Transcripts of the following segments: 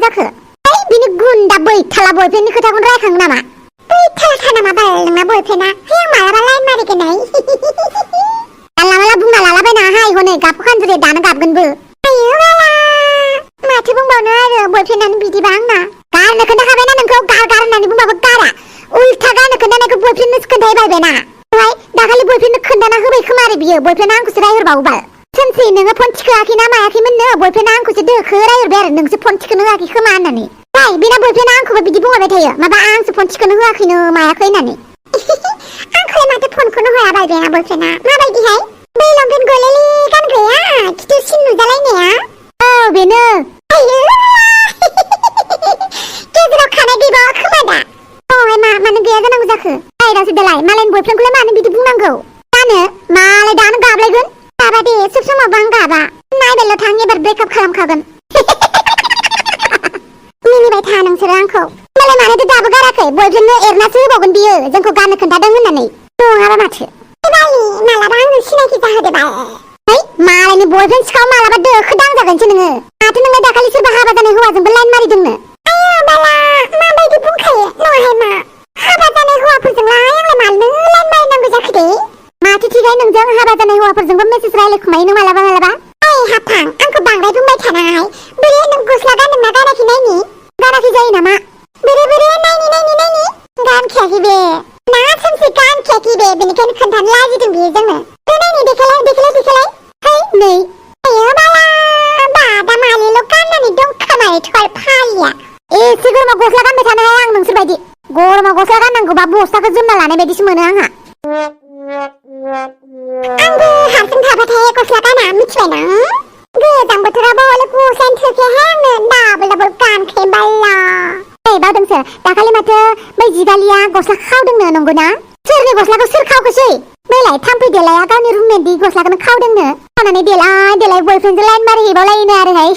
जाखो बिनि गुन्दा बैथाला बयफ्रेन्डनि खोथाखौनो रायखाङो नामा बैथालाखा नामा बाल नोंना बयफ्रेन्डा हे आं मालाबा लाइन मारिगोनहाय जानला माला बुंना लालाबायनाहाय हनै गाबखौ खानजोरे दानो गाबगोनबो आयो बाला माथो बुंबावनो आरो बयफ्रेन्डानो बिदिबा आंना गारनो खोन्थाखाबायना नोंखौ गार होननानै बुंबाबो गारा उल्था गारनो खोन्थानायखौ बयफ्रेन्डनोसो खोन्थाहैबायना ओमफ्राय दाखालि बयफ्रेन्डनो खोन्थाना होबाय खोमा आरो बियो बयफ्रेन्डा आंखौसो रायहरबावबाय सोमसै नोङो फन थिखोआखै ना मायाखैमोननो बयफ्रेन्डा आंखौसो दोखो रायहरबाय आरो नोंसो फन थिखोनो होआखै खोमा होननानै बेना बयफ्रेन्डा आंखौबो बिदि बुंबाय थायो माबा आंसो फन थिखोनो होआखैनो मायाखै होननानै आंखौलाय माथो फनखौनो होआ बायना बयफ्रेन्डा माबायदिहाय बै लंपेन्ट गलेलि गानग्राया खिथु सिन नुजालायनाया औ बेनो गेजेराव खानाय गैबावा खोमा दा ओमफ्राय मानो गैया जानांगौ जाखो दासो देलाय मालायनि बयफ्रेन्डखौलाय मानो बिदि बुंनांगौ जानो मालाय दानो गाबलायगोन गाबा दे सब समावबो आं गाबा नायबायल' थां एबार ब्रेकआप खालामखागोन मिनिबाय था नोंसोरो आंखौ मालाय मानोथो दाबो गाराखै बयफ्रेन्डनो एरनासो होबावगोन बियो जोंखौ गाननो खोन्थादों होननानै नङाबा माथो बालि मालाबा आंनो सिनायथि जाहोदो बाल मालायनि बयफ्रेन्ड सिखाव मालाबा दोखो दांजागोनसो नोङो माथो नोंलाय दाखालि सोरबा हाबा जानाय हौवाजोंबो लाइन मारिदोंनो आयो बाला माबायदि बुंखायो नङाहाय मा हाबा जानाय हौवाफोरजोंलाय आंलाय मानो लाइन मारिनांगौ जाखो दे माथो थिगाय नोंजों हाबा जानाय हौवाफोरजोंबो मेसेज रायलायखुमायो नों मालाबा हाफां आंखौ बांद्राय बुंबाय थानाय बोरै नों गस्ला गानदोंना गानाखै नायनि गानाखै जायो नामा बोरै नायनि गानखायाखै बे ना सोमसै गानखायाखै बे बेनिखायनो खोन्थानो लाजिदों बियो जोंनो नायनि देखायलाय है नै आयो बाला बादामालिल' गाननानै दंखोमायो थल फालिया एसे गरमाव गस्ला गानबाय थानो हाया आं नोंसोर बायदि गरमाव गस्ला गाननांगौबा बस्ताखौ जोमना लानाय बायदिसो मोनो आंहा आंबो हारसिं थाबाथाय गस्ला गाना मिथिबायना गोजां बोथोराव हले गस्लायानो थोखायाहाय आंनो डाबल गानखायो बाल्ला बावदोंसो दाखालि माथो बै जिगालिया गस्ला खावदोंनो नंगौना सोरनि गस्लाखौ सोर खावखोसै बैलाय थाम्फै देलाया गावनि रुममेटनि गस्लाखौनो खावदोंनो खावनानै देलाय बयफ्रेन्डजों लाइन मारिहैबावलायोनो आरोहाय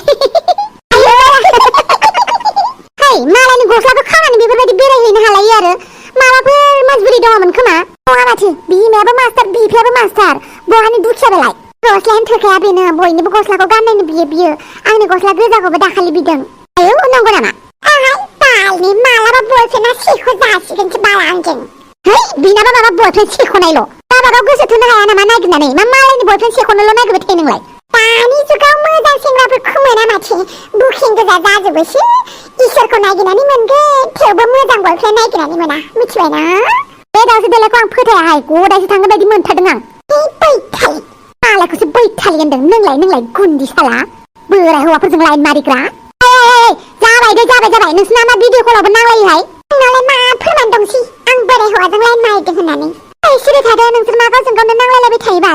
मालायनि गस्लाखौ खावनानै बेफोरबायदि बेरायहैनो हालायो आरो माबाफोर मजबुरि दङमोन खोमा नङा माथो बिमायाबो मास्टार बिफायाबो मास्टार बहानि दुखियाबालाय गस्लायानो थोखाया बेनो बयनिबो गस्लाखौ गाननायनो बियो आंनि गस्ला गोजाखौबो दाखालि बिदों आयौ नंगौ नामा बालनि मालाबा बयफ्रेन्डा सेख' जासिगोनसो बाला आंजों बिनाबा माबा बयफ्रेन्ड सेख'नायल' गावबागाव गोसो थोनो हाया नामा नागिरनानै मा मालायनि बयफ्रेन्ड सेख'नोल' नागिरबाय थायो नोंलाय दानि जुगाव मोजां सेंग्राफोरखौ मोना माथो बुकिं गोजा जाजोबोसो इसोरखौ नागिरनानै मोनगोन थेवबो मोजां बयफ्रेन्ड नागिरनानै मोना मिथिबायना बे दावसो देलायखौ आं फोथायाहाय गदायसो थांगोन बायदि मोनथारदों आं बैथालि मालायखौसो बैथालि होनदों नोंलाय गुन्दि साला बोराय हौवाफोरजों लाइन मारिग्रा जाबाय नोंसिना मा भिडिअ कलावबो नांलायोहाय आंनालाय मा फोरमान दंसै आं बोराय हौवाजों लाइन मारिदों होननानै सिरि थादो नोंसोर मा गावजों गावनो नांलायलायबाय थायोबा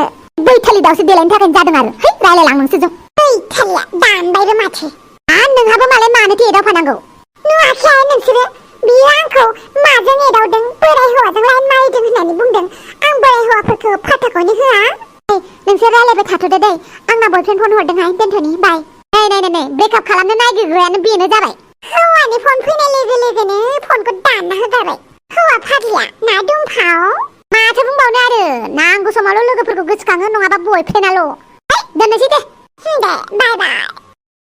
बैथालि दावसो देलायनो थाखायनो जादों आरो रायलायलां नोंसोरजों बैथालिया दानबायबो माथो नोंहाबो मालाय मानोथो एदावफानांगौ नुवाखै नोंसोरो बियो आंखौ माजों एदावदों बोराय हौवाजों लाइन मारिदों होननानै बुंदों आं बोराय हौवाफोरखौ फाथाखौनो होआ नोंसोर रायलायबाय थाथ'दो दै आंना बयफ्रेन्ड फन हरदोंहाय दोनथ'नि बाय नै ब्रेकआप खालामनो नागिरग्रायानो बेनो जाबाय हौवानि फन फैनाय लोगोनो फनखौ दानना होगारबाय हौवा फाग्लिया ना दंफाव माथो बुंबावनो आरो नांगौ समावल' लोगोफोरखौ गोसोखाङो नङाबा बयफ्रेन्डाल' दोननोसै दे बाय